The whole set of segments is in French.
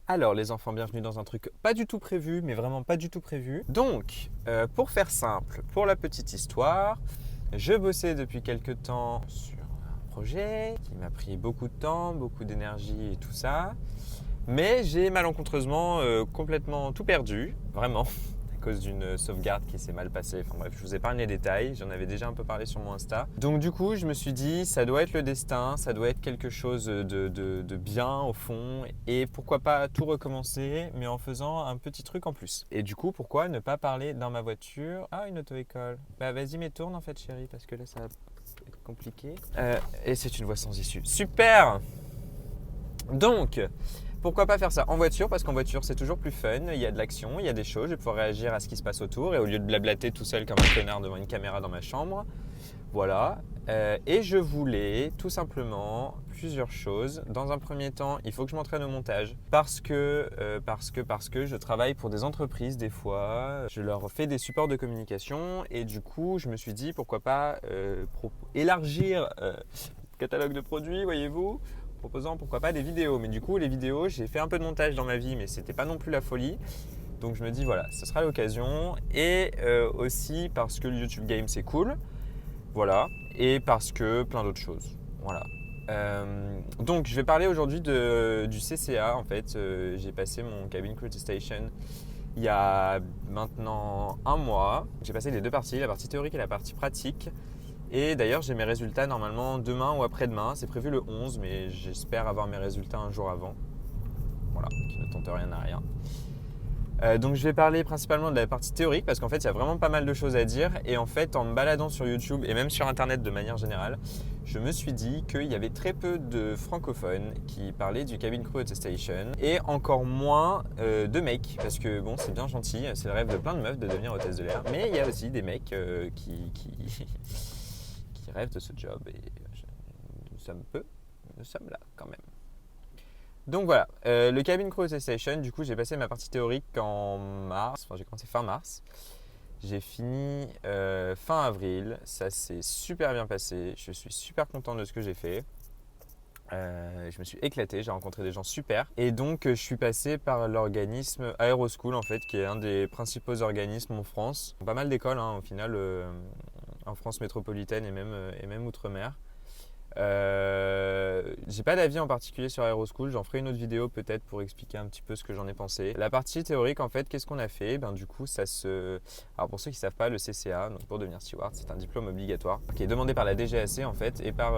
Alors les enfants, bienvenue dans un truc pas du tout prévu, mais vraiment pas du tout prévu. Donc, pour faire simple, pour la petite histoire, je bossais depuis quelques temps sur un projet qui m'a pris beaucoup de temps, beaucoup d'énergie et tout ça. Mais j'ai malencontreusement complètement tout perdu, vraiment, à cause d'une sauvegarde qui s'est mal passée. Enfin bref, je vous épargne les détails, j'en avais déjà un peu parlé sur mon Insta. Donc du coup, je me suis dit, ça doit être le destin, ça doit être quelque chose de bien au fond. Et pourquoi pas tout recommencer, mais en faisant un petit truc en plus. Et du coup, pourquoi ne pas parler dans ma voiture? Ah, une auto-école. Bah vas-y, mais tourne en fait chérie, parce que là ça va être compliqué. Et c'est une voie sans issue. Super! Donc, pourquoi pas faire ça en voiture? Parce qu'en voiture, c'est toujours plus fun, il y a de l'action, il y a des choses, je vais pouvoir réagir à ce qui se passe autour et au lieu de blablater tout seul comme un connard devant une caméra dans ma chambre. Voilà. Et je voulais tout simplement plusieurs choses. Dans un premier temps, il faut que je m'entraîne au montage parce que je travaille pour des entreprises des fois. Je leur fais des supports de communication et du coup, je me suis dit pourquoi pas élargir le catalogue de produits, voyez-vous, proposant pourquoi pas des vidéos. Mais du coup, les vidéos, j'ai fait un peu de montage dans ma vie, mais c'était pas non plus la folie. Donc je me dis voilà, ce sera l'occasion. Et aussi parce que le YouTube Game c'est cool. Voilà. Et parce que plein d'autres choses. Voilà. Donc je vais parler aujourd'hui du CCA en fait. J'ai passé mon Cabin Crew Attestation il y a maintenant un mois. J'ai passé les deux parties, la partie théorique et la partie pratique. Et d'ailleurs, j'ai mes résultats normalement demain ou après-demain. C'est prévu le 11, mais j'espère avoir mes résultats un jour avant. Voilà, qui ne tente rien à rien. Donc je vais parler principalement de la partie théorique parce qu'en fait, il y a vraiment pas mal de choses à dire. Et en fait, en me baladant sur YouTube et même sur Internet de manière générale, je me suis dit qu'il y avait très peu de francophones qui parlaient du Cabin Crew Attestation et encore moins de mecs. Parce que bon, c'est bien gentil, c'est le rêve de plein de meufs de devenir hôtesse de l'air. Mais il y a aussi des mecs qui rêvent de ce job et nous sommes peu, nous sommes là quand même. Donc voilà, le Cabin Crew Attestation, du coup j'ai passé ma partie théorique en mars, enfin j'ai commencé fin mars. J'ai fini fin avril, ça s'est super bien passé, je suis super content de ce que j'ai fait. Je me suis éclaté, j'ai rencontré des gens super. Et donc je suis passé par l'organisme Aeroschool en fait, qui est un des principaux organismes en France. Pas mal d'écoles au final, en France métropolitaine et même outre-mer. J'ai pas d'avis en particulier sur Aeroschool, j'en ferai une autre vidéo peut-être pour expliquer un petit peu ce que j'en ai pensé. La partie théorique en fait, qu'est-ce qu'on a fait? Du coup alors pour ceux qui savent pas, le CCA, donc pour devenir steward, c'est un diplôme obligatoire qui est demandé par la DGAC en fait et par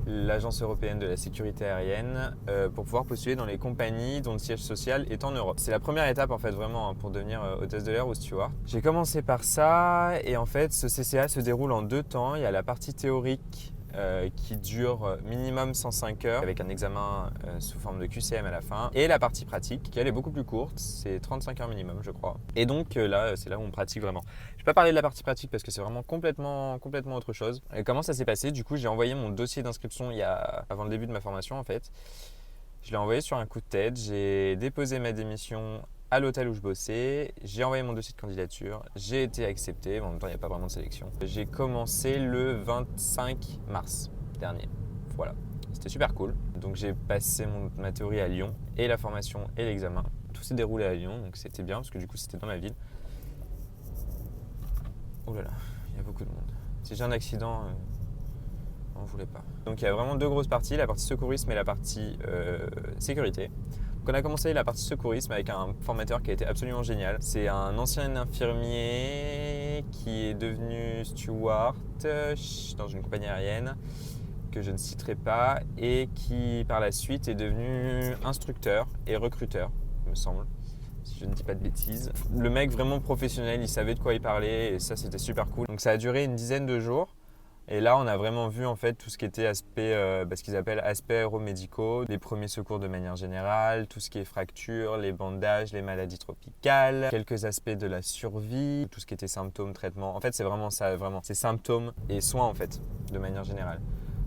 l'Agence européenne de la sécurité aérienne pour pouvoir postuler dans les compagnies dont le siège social est en Europe. C'est la première étape en fait vraiment pour devenir hôtesse de l'air ou steward. J'ai commencé par ça et en fait ce CCA se déroule en 2 temps. Il y a la partie théorique qui dure minimum 105 heures avec un examen sous forme de QCM à la fin et la partie pratique qui elle est beaucoup plus courte, c'est 35 heures minimum je crois. Et donc là c'est là où on pratique vraiment. Je vais pas parler de la partie pratique parce que c'est vraiment complètement autre chose. Et comment ça s'est passé? Du coup j'ai envoyé mon dossier d'inscription avant le début de ma formation en fait. Je l'ai envoyé sur un coup de tête, j'ai déposé ma démission à l'hôtel où je bossais, j'ai envoyé mon dossier de candidature, j'ai été accepté, mais en même temps il n'y a pas vraiment de sélection. J'ai commencé le 25 mars dernier, voilà, c'était super cool. Donc j'ai passé ma théorie à Lyon et la formation et l'examen. Tout s'est déroulé à Lyon, donc c'était bien parce que du coup c'était dans ma ville. Oh là là, il y a beaucoup de monde. Si j'ai un accident, on ne voulait pas. Donc il y a vraiment 2 grosses parties, la partie secourisme et la partie sécurité. Donc on a commencé la partie secourisme avec un formateur qui a été absolument génial. C'est un ancien infirmier qui est devenu steward dans une compagnie aérienne que je ne citerai pas et qui par la suite est devenu instructeur et recruteur, il me semble, si je ne dis pas de bêtises. Le mec vraiment professionnel, il savait de quoi il parlait et ça c'était super cool. Donc ça a duré une dizaine de jours. Et là, on a vraiment vu en fait tout ce qui était aspect, ce qu'ils appellent aspects aéromédicaux, les premiers secours de manière générale, tout ce qui est fractures, les bandages, les maladies tropicales, quelques aspects de la survie, tout ce qui était symptômes, traitements. En fait, c'est vraiment ça, vraiment. C'est symptômes et soins en fait, de manière générale.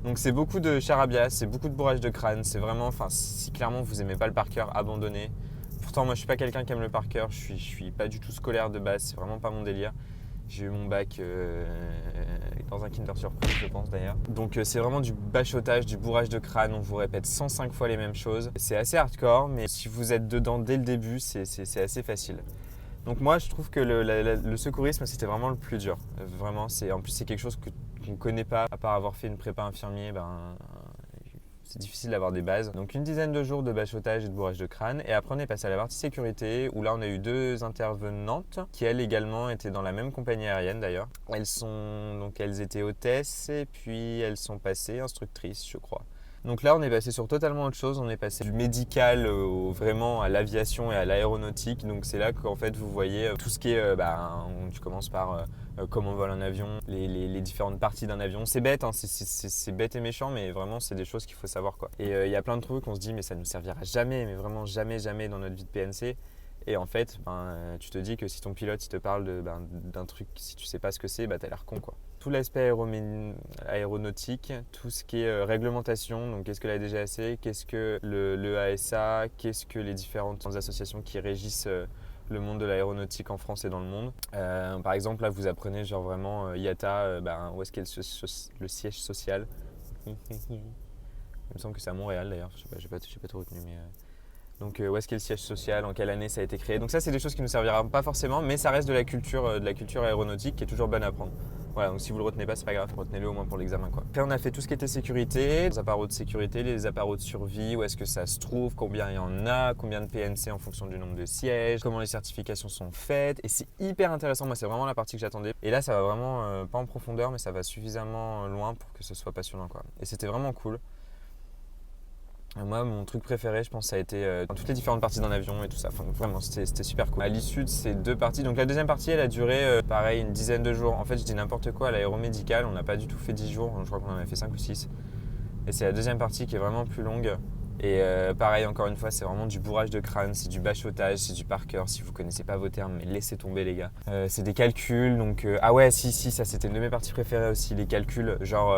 Donc c'est beaucoup de charabia, c'est beaucoup de bourrage de crâne, c'est vraiment, enfin si clairement vous aimez pas le par cœur, abandonnez. Pourtant moi je suis pas quelqu'un qui aime le par cœur, je suis pas du tout scolaire de base, c'est vraiment pas mon délire. J'ai eu mon bac dans un Kinder Surprise, je pense d'ailleurs. Donc c'est vraiment du bachotage, du bourrage de crâne. On vous répète 105 fois les mêmes choses. C'est assez hardcore, mais si vous êtes dedans dès le début, c'est assez facile. Donc moi, je trouve que le secourisme, c'était vraiment le plus dur. Vraiment, en plus, c'est quelque chose qu'on ne connaît pas. À part avoir fait une prépa infirmier, c'est difficile d'avoir des bases. Donc une dizaine de jours de bachotage et de bourrage de crâne. Et après on est passé à la partie sécurité où là on a eu 2 intervenantes qui elles également étaient dans la même compagnie aérienne d'ailleurs. Elles étaient hôtesses et puis elles sont passées instructrices je crois. Donc là on est passé sur totalement autre chose, on est passé du médical vraiment à l'aviation et à l'aéronautique. Donc c'est là qu'en fait vous voyez tout ce qui est, tu commences par comment on vole un avion, les différentes parties d'un avion. C'est bête, hein, c'est bête et méchant, mais vraiment c'est des choses qu'il faut savoir quoi. Et il y a plein de trucs qu'on se dit mais ça ne nous servira jamais, mais vraiment jamais dans notre vie de PNC. Et en fait, tu te dis que si ton pilote il te parle d'un truc, si tu sais pas ce que c'est, t'as l'air con quoi. Tout l'aspect aéronautique, tout ce qui est réglementation, donc qu'est-ce que la DGAC, qu'est-ce que le ASA, qu'est-ce que les différentes associations qui régissent le monde de l'aéronautique en France et dans le monde. Par exemple, là vous apprenez genre vraiment IATA, où est-ce qu'est le siège social. Il me semble que c'est à Montréal d'ailleurs, je sais pas trop retenu mais... Donc où est-ce qu'est le siège social, en quelle année ça a été créé. Donc ça c'est des choses qui ne nous serviront pas forcément, mais ça reste de la culture aéronautique qui est toujours bonne à prendre. Voilà, donc si vous le retenez pas, c'est pas grave, retenez-le au moins pour l'examen quoi. Après on a fait tout ce qui était sécurité, les appareils de sécurité, les appareils de survie, où est-ce que ça se trouve, combien il y en a, combien de PNC en fonction du nombre de sièges, comment les certifications sont faites. Et c'est hyper intéressant, moi c'est vraiment la partie que j'attendais. Et là ça va vraiment, pas en profondeur, mais ça va suffisamment loin pour que ce soit passionnant quoi. Et c'était vraiment cool. Moi, mon truc préféré, je pense, ça a été toutes les différentes parties d'un avion et tout ça. Enfin, vraiment, c'était super cool. À l'issue de ces 2 parties, donc la deuxième partie, elle a duré pareil une dizaine de jours. En fait, je dis n'importe quoi, à l'aéromédical, on n'a pas du tout fait 10 jours, je crois qu'on en a fait 5 ou 6. Et c'est la deuxième partie qui est vraiment plus longue. Et pareil, encore une fois, c'est vraiment du bourrage de crâne, c'est du bachotage, c'est du par cœur. Si vous connaissez pas vos termes, mais laissez tomber les gars. C'est des calculs, donc ah ouais, si, ça c'était une de mes parties préférées aussi, les calculs, genre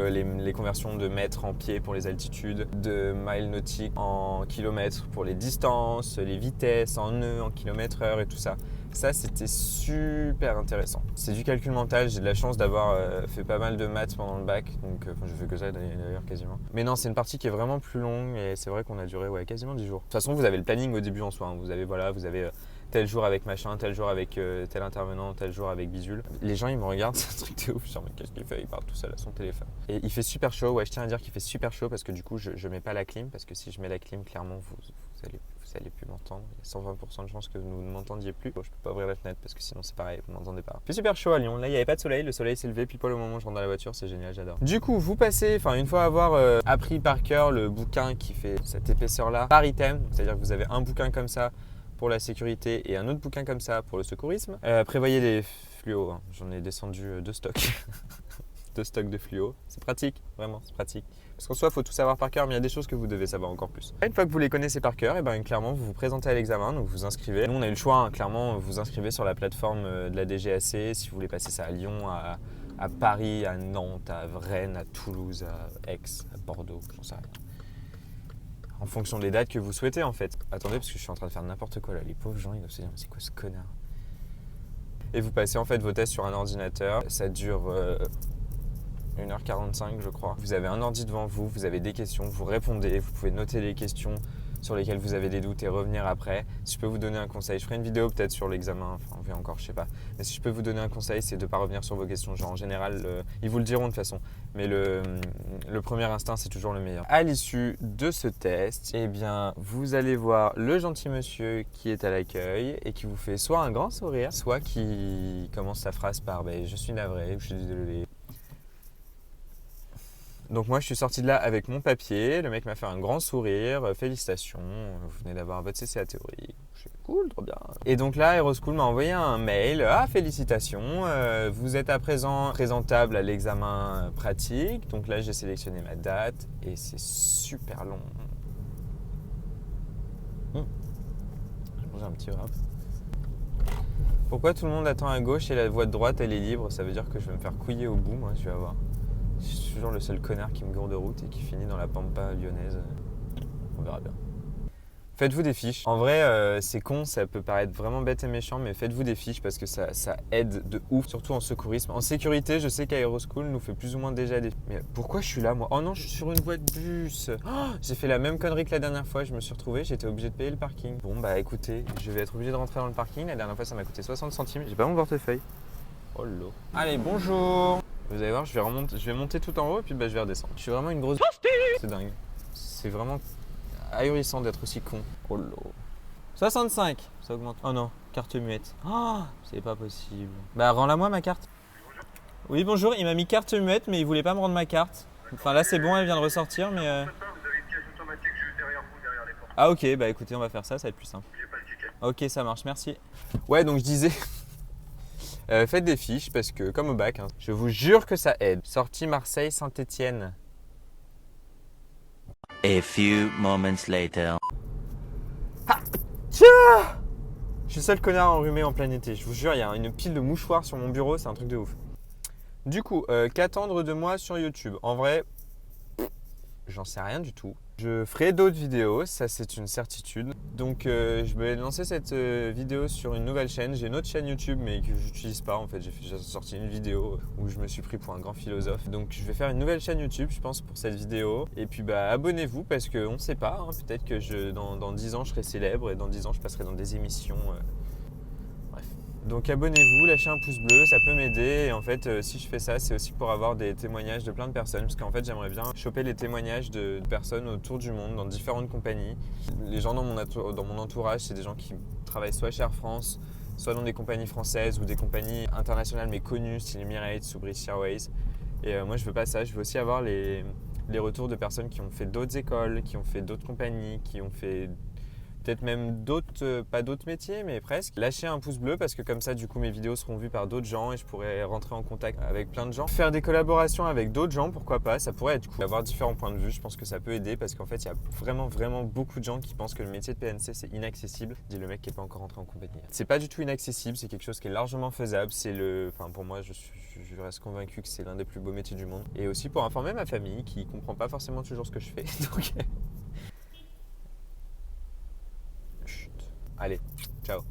les conversions de mètres en pieds pour les altitudes, de miles nautiques en kilomètres pour les distances, les vitesses en nœuds, en kilomètres heure et tout ça. Ça, c'était super intéressant. C'est du calcul mental. J'ai de la chance d'avoir fait pas mal de maths pendant le bac. Donc, je fais que ça d'ailleurs quasiment. Mais non, c'est une partie qui est vraiment plus longue et c'est vrai qu'on a duré quasiment 10 jours. De toute façon, vous avez le planning au début en soi. Hein. Vous avez tel jour avec machin, tel jour avec tel intervenant, tel jour avec bidule. Les gens, ils me regardent, c'est un truc de ouf. Genre, mais qu'est-ce qu'il fait? Il parle tout seul à son téléphone. Et il fait super chaud. Ouais, je tiens à dire qu'il fait super chaud parce que du coup, je mets pas la clim. Parce que si je mets la clim, clairement, vous allez plus m'entendre. Il y a 120% de chances que vous ne m'entendiez plus. Bon, je peux pas ouvrir la fenêtre parce que sinon c'est pareil, vous m'entendez pas. Il fait super chaud à Lyon. Là, il n'y avait pas de soleil. Le soleil s'est levé pile poil au moment où je rentre dans la voiture. C'est génial, j'adore. Du coup, vous passez, une fois avoir appris par cœur le bouquin qui fait cette épaisseur-là par item, c'est-à-dire que vous avez un bouquin comme ça pour la sécurité et un autre bouquin comme ça pour le secourisme. Prévoyez des fluos. Hein. J'en ai descendu 2 stocks. 2 stocks de fluo. C'est pratique, vraiment, c'est pratique. Parce qu'en soi, il faut tout savoir par cœur, mais il y a des choses que vous devez savoir encore plus. Une fois que vous les connaissez par cœur, clairement, vous vous présentez à l'examen, donc vous vous inscrivez. Nous, on a eu le choix, hein, clairement, vous vous inscrivez sur la plateforme de la DGAC. Si vous voulez passer ça à Lyon, à Paris, à Nantes, à Rennes, à Toulouse, à Aix, à Bordeaux, j'en sais rien. En fonction des dates que vous souhaitez, en fait. Attendez, parce que je suis en train de faire n'importe quoi là. Les pauvres gens, ils doivent se dire, mais c'est quoi ce connard? Et vous passez en fait vos tests sur un ordinateur. Ça dure 1h45 je crois. Vous avez un ordi devant vous, vous avez des questions, vous répondez, vous pouvez noter les questions sur lesquelles vous avez des doutes et revenir après. Si je peux vous donner un conseil, je ferai une vidéo peut-être sur l'examen, on verra encore, je sais pas. Mais si je peux vous donner un conseil, c'est de ne pas revenir sur vos questions. Genre en général, ils vous le diront de toute façon, mais le premier instinct c'est toujours le meilleur. À l'issue de ce test, vous allez voir le gentil monsieur qui est à l'accueil et qui vous fait soit un grand sourire, soit qui commence sa phrase par je suis navré, je suis désolé. Donc moi je suis sorti de là avec mon papier, le mec m'a fait un grand sourire, félicitations, vous venez d'avoir votre CCA théorique, je suis cool, trop bien. Et donc là Aeroschool m'a envoyé un mail, félicitations, vous êtes à présent présentable à l'examen pratique, donc là j'ai sélectionné ma date et c'est super long. J'ai mangé un petit wrap. Pourquoi tout le monde attend à gauche et la voie de droite elle est libre? Ça veut dire que je vais me faire couiller au bout, moi je vais avoir. Je suis toujours le seul connard qui me gourde de route et qui finit dans la pampa lyonnaise. On verra bien. Faites-vous des fiches. En vrai, c'est con, ça peut paraître vraiment bête et méchant, mais faites-vous des fiches parce que ça aide de ouf, surtout en secourisme. En sécurité, je sais qu'Aeroschool nous fait plus ou moins déjà des... Mais pourquoi je suis là, moi? Oh non, je suis sur une voie de bus. Oh, j'ai fait la même connerie que la dernière fois, je me suis retrouvé, j'étais obligé de payer le parking. Bon, bah écoutez, je vais être obligé de rentrer dans le parking. La dernière fois, ça m'a coûté 60 centimes. J'ai pas mon portefeuille. Oh là. Allez, bonjour. Vous allez voir, je vais monter tout en haut et puis bah, je vais redescendre. Je suis vraiment une grosse... C'est dingue. C'est vraiment ahurissant d'être aussi con. Oh là. 65, ça augmente. Oh non, carte muette. Oh, c'est pas possible. Bah rends-la moi ma carte. Oui bonjour, il m'a mis carte muette mais il voulait pas me rendre ma carte. Enfin là c'est bon, elle vient de ressortir mais... Vous avez une pièce automatique juste derrière vous, derrière les portes. Ah ok, bah écoutez on va faire ça, ça va être plus simple. N'oubliez pas le ticket. Ok ça marche, merci. Ouais donc je disais... faites des fiches parce que comme au bac, hein, je vous jure que ça aide. Sortie Marseille-Saint-Étienne. A few moments later. Tiens, je suis le seul connard enrhumé en plein été. Je vous jure, il y a une pile de mouchoirs sur mon bureau, c'est un truc de ouf. Du coup, qu'attendre de moi sur YouTube? En vrai, j'en sais rien du tout. Je ferai d'autres vidéos, ça c'est une certitude. Donc je vais lancer cette vidéo sur une nouvelle chaîne. J'ai une autre chaîne YouTube mais que j'utilise pas en fait. J'ai sorti une vidéo où je me suis pris pour un grand philosophe. Donc je vais faire une nouvelle chaîne YouTube je pense pour cette vidéo. Et puis bah abonnez-vous parce qu'on ne sait pas. Hein, peut-être que dans 10 ans je serai célèbre et dans 10 ans je passerai dans des émissions. Bref. Donc abonnez-vous, lâchez un pouce bleu, ça peut m'aider. Et en fait, si je fais ça, c'est aussi pour avoir des témoignages de plein de personnes. Parce qu'en fait, j'aimerais bien choper les témoignages de personnes autour du monde, dans différentes compagnies. Les gens dans mon entourage, c'est des gens qui travaillent soit chez Air France, soit dans des compagnies françaises ou des compagnies internationales mais connues, style Emirates ou British Airways. Et moi, je veux pas ça. Je veux aussi avoir les retours de personnes qui ont fait d'autres écoles, qui ont fait d'autres compagnies, qui ont fait... peut-être même d'autres, pas d'autres métiers, mais presque. Lâchez un pouce bleu parce que comme ça, du coup, mes vidéos seront vues par d'autres gens et je pourrai rentrer en contact avec plein de gens. Faire des collaborations avec d'autres gens, pourquoi pas, ça pourrait être cool. Avoir différents points de vue, je pense que ça peut aider parce qu'en fait, il y a vraiment beaucoup de gens qui pensent que le métier de PNC, c'est inaccessible. Dit le mec qui n'est pas encore rentré en compagnie. C'est pas du tout inaccessible, c'est quelque chose qui est largement faisable. Enfin, pour moi, je reste convaincu que c'est l'un des plus beaux métiers du monde. Et aussi pour informer ma famille qui comprend pas forcément toujours ce que je fais. Donc... Allez, ciao.